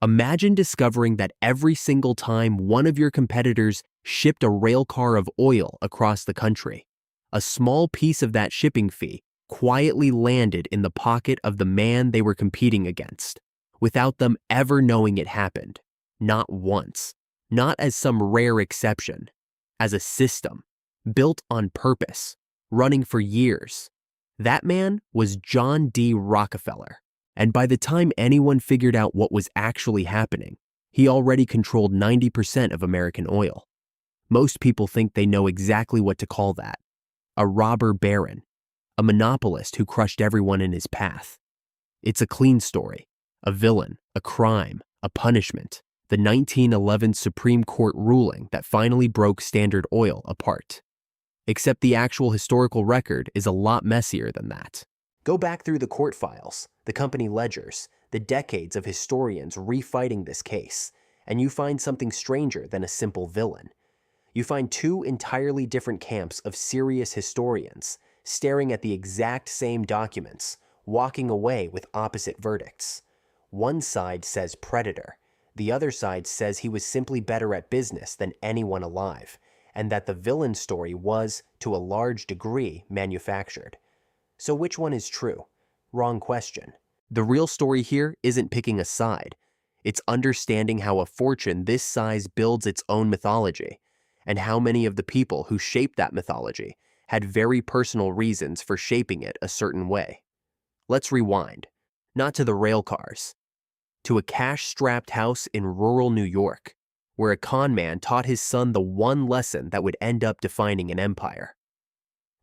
Imagine discovering that every single time one of your competitors shipped a rail car of oil across the country, a small piece of that shipping fee quietly landed in the pocket of the man they were competing against, without them ever knowing it happened. Not once. Not as some rare exception. As a system, built on purpose, running for years. That man was John D. Rockefeller. And by the time anyone figured out what was actually happening, he already controlled 90% of American oil. Most people think they know exactly what to call that. A robber baron. A monopolist who crushed everyone in his path. It's a clean story. A villain, a crime, a punishment. The 1911 Supreme Court ruling that finally broke Standard Oil apart. Except the actual historical record is a lot messier than that. Go back through the court files, the company ledgers, the decades of historians refighting this case, and you find something stranger than a simple villain. You find two entirely different camps of serious historians staring at the exact same documents, walking away with opposite verdicts. One side says predator. The other side says he was simply better at business than anyone alive, and that the villain story was, to a large degree, manufactured. So which one is true? Wrong question. The real story here isn't picking a side. It's understanding how a fortune this size builds its own mythology, and how many of the people who shaped that mythology had very personal reasons for shaping it a certain way. Let's rewind, not to the rail cars, to a cash-strapped house in rural New York, where a con man taught his son the one lesson that would end up defining an empire.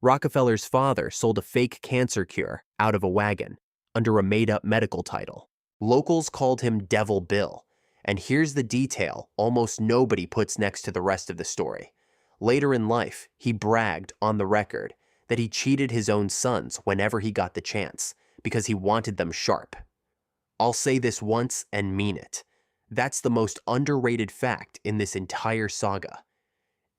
Rockefeller's father sold a fake cancer cure out of a wagon under a made-up medical title. Locals called him Devil Bill, and here's the detail almost nobody puts next to the rest of the story. Later in life, he bragged on the record that he cheated his own sons whenever he got the chance because he wanted them sharp. I'll say this once and mean it. That's the most underrated fact in this entire saga.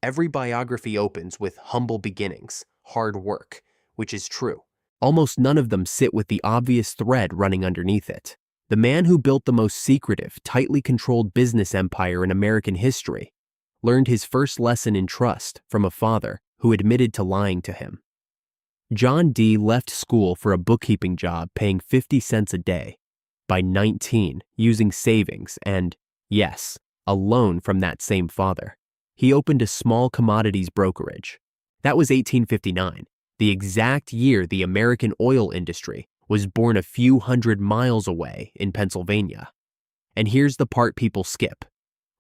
Every biography opens with humble beginnings, hard work, which is true. Almost none of them sit with the obvious thread running underneath it. The man who built the most secretive, tightly controlled business empire in American history learned his first lesson in trust from a father who admitted to lying to him. John D. left school for a bookkeeping job paying 50 cents a day. By 19, using savings and, yes, a loan from that same father, he opened a small commodities brokerage. That was 1859, the exact year the American oil industry was born a few hundred miles away in Pennsylvania. And here's the part people skip.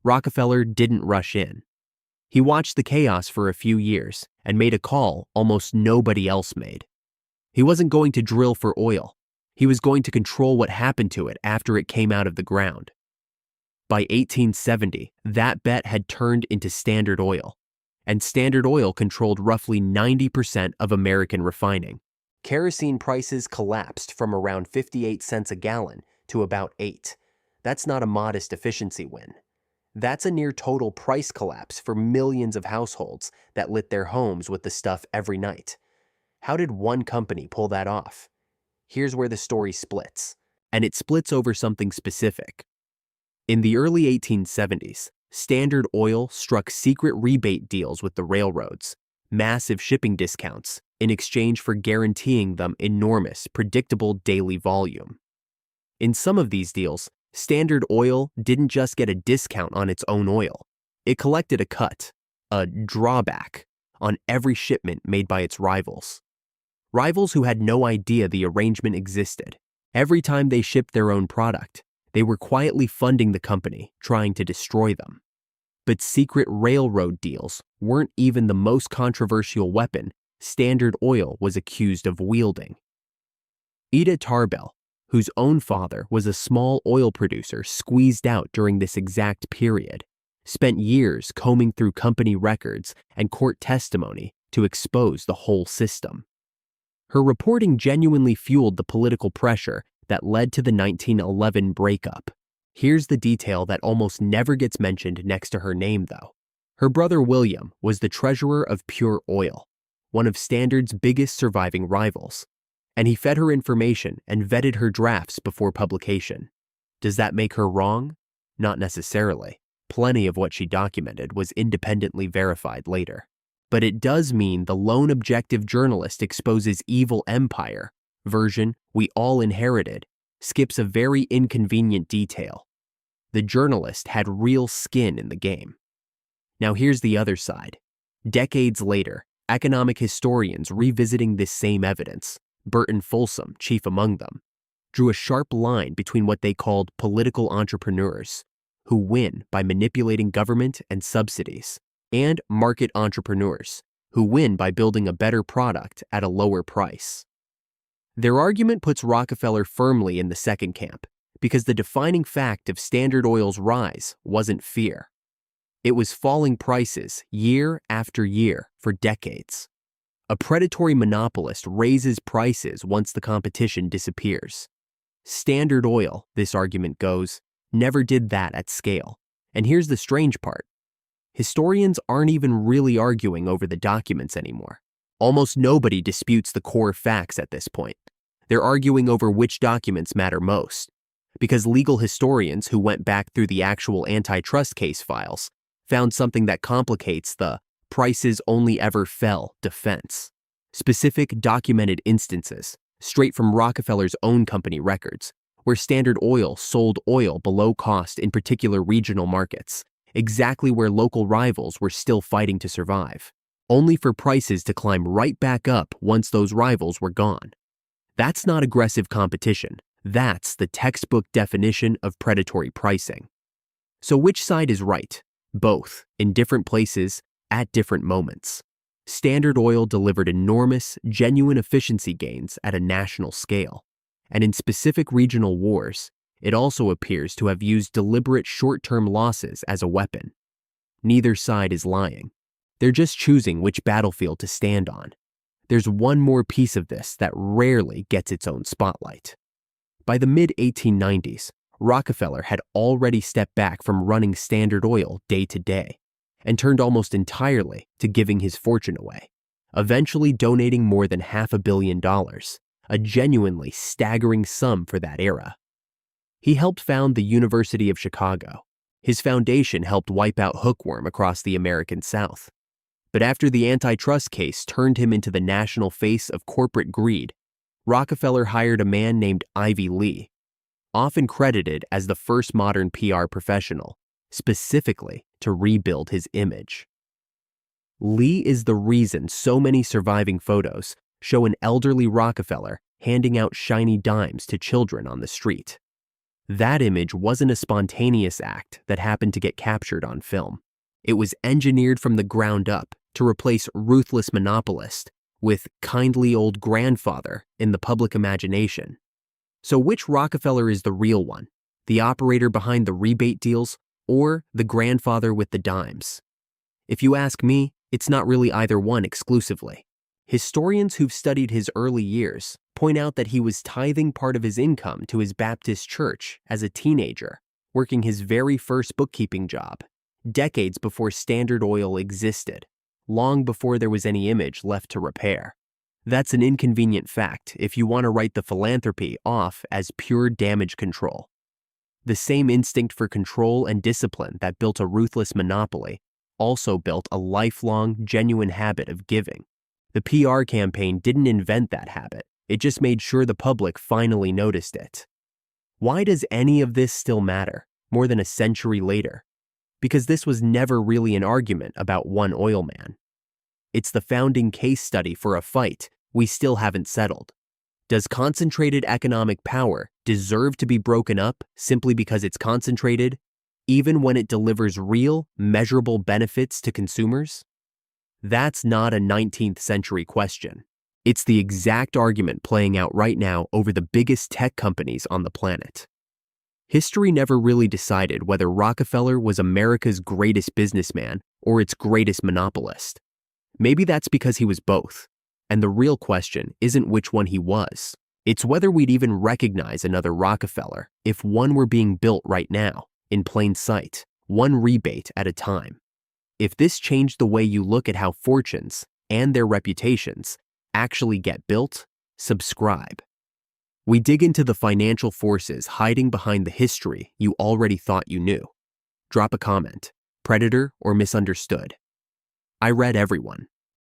Rockefeller didn't rush in. He watched the chaos for a few years and made a call almost nobody else made. He wasn't going to drill for oil. He was going to control what happened to it after it came out of the ground. By 1870, that bet had turned into Standard Oil, and Standard Oil controlled roughly 90% of American refining. Kerosene prices collapsed from around 58 cents a gallon to about 8. That's not a modest efficiency win. That's a near total price collapse for millions of households that lit their homes with the stuff every night. How did one company pull that off? Here's where the story splits, and it splits over something specific. In the early 1870s, Standard Oil struck secret rebate deals with the railroads, massive shipping discounts, in exchange for guaranteeing them enormous, predictable daily volume. In some of these deals, Standard Oil didn't just get a discount on its own oil. It collected a cut, a drawback, on every shipment made by its rivals. Rivals who had no idea the arrangement existed. Every time they shipped their own product, they were quietly funding the company, trying to destroy them. But secret railroad deals weren't even the most controversial weapon Standard Oil was accused of wielding. Ida Tarbell, whose own father was a small oil producer squeezed out during this exact period, spent years combing through company records and court testimony to expose the whole system. Her reporting genuinely fueled the political pressure that led to the 1911 breakup. Here's the detail that almost never gets mentioned next to her name, though. Her brother William was the treasurer of Pure Oil, one of Standard's biggest surviving rivals, and he fed her information and vetted her drafts before publication. Does that make her wrong? Not necessarily. Plenty of what she documented was independently verified later. But it does mean the lone objective journalist exposes evil empire version we all inherited skips a very inconvenient detail. The journalist had real skin in the game. Now here's the other side. Decades later, economic historians revisiting this same evidence, Burton Folsom chief among them, drew a sharp line between what they called political entrepreneurs, who win by manipulating government and subsidies, and market entrepreneurs, who win by building a better product at a lower price. Their argument puts Rockefeller firmly in the second camp, because the defining fact of Standard Oil's rise wasn't fear. It was falling prices year after year for decades. A predatory monopolist raises prices once the competition disappears. Standard Oil, this argument goes, never did that at scale. And here's the strange part. Historians aren't even really arguing over the documents anymore. Almost nobody disputes the core facts at this point. They're arguing over which documents matter most, because legal historians who went back through the actual antitrust case files found something that complicates the prices only ever fell defense. Specific documented instances, straight from Rockefeller's own company records, where Standard Oil sold oil below cost in particular regional markets, exactly where local rivals were still fighting to survive, only for prices to climb right back up once those rivals were gone. That's not aggressive competition. That's the textbook definition of predatory pricing. So which side is right? Both, in different places, at different moments. Standard Oil delivered enormous, genuine efficiency gains at a national scale, and in specific regional wars, it also appears to have used deliberate short-term losses as a weapon. Neither side is lying. They're just choosing which battlefield to stand on. There's one more piece of this that rarely gets its own spotlight. By the mid-1890s, Rockefeller had already stepped back from running Standard Oil day to day and turned almost entirely to giving his fortune away, eventually donating more than $500 million, a genuinely staggering sum for that era. He helped found the University of Chicago. His foundation helped wipe out hookworm across the American South. But after the antitrust case turned him into the national face of corporate greed, Rockefeller hired a man named Ivy Lee, often credited as the first modern PR professional, specifically to rebuild his image. Lee is the reason so many surviving photos show an elderly Rockefeller handing out shiny dimes to children on the street. That image wasn't a spontaneous act that happened to get captured on film. It was engineered from the ground up to replace ruthless monopolist with kindly old grandfather in the public imagination. So which Rockefeller is the real one? The operator behind the rebate deals or the grandfather with the dimes? If you ask me, it's not really either one exclusively. Historians who've studied his early years point out that he was tithing part of his income to his Baptist church as a teenager, working his very first bookkeeping job, decades before Standard Oil existed, long before there was any image left to repair. That's an inconvenient fact if you want to write the philanthropy off as pure damage control. The same instinct for control and discipline that built a ruthless monopoly also built a lifelong, genuine habit of giving. The PR campaign didn't invent that habit. It just made sure the public finally noticed it. Why does any of this still matter, more than a century later? Because this was never really an argument about one oil man. It's the founding case study for a fight we still haven't settled. Does concentrated economic power deserve to be broken up simply because it's concentrated, even when it delivers real, measurable benefits to consumers? That's not a 19th century question. It's the exact argument playing out right now over the biggest tech companies on the planet. History never really decided whether Rockefeller was America's greatest businessman or its greatest monopolist. Maybe that's because he was both. And the real question isn't which one he was. It's whether we'd even recognize another Rockefeller if one were being built right now, in plain sight, one rebate at a time. If this changed the way you look at how fortunes and their reputations actually get built, subscribe. We dig into the financial forces hiding behind the history you already thought you knew. Drop a comment, predator or misunderstood. I read everyone.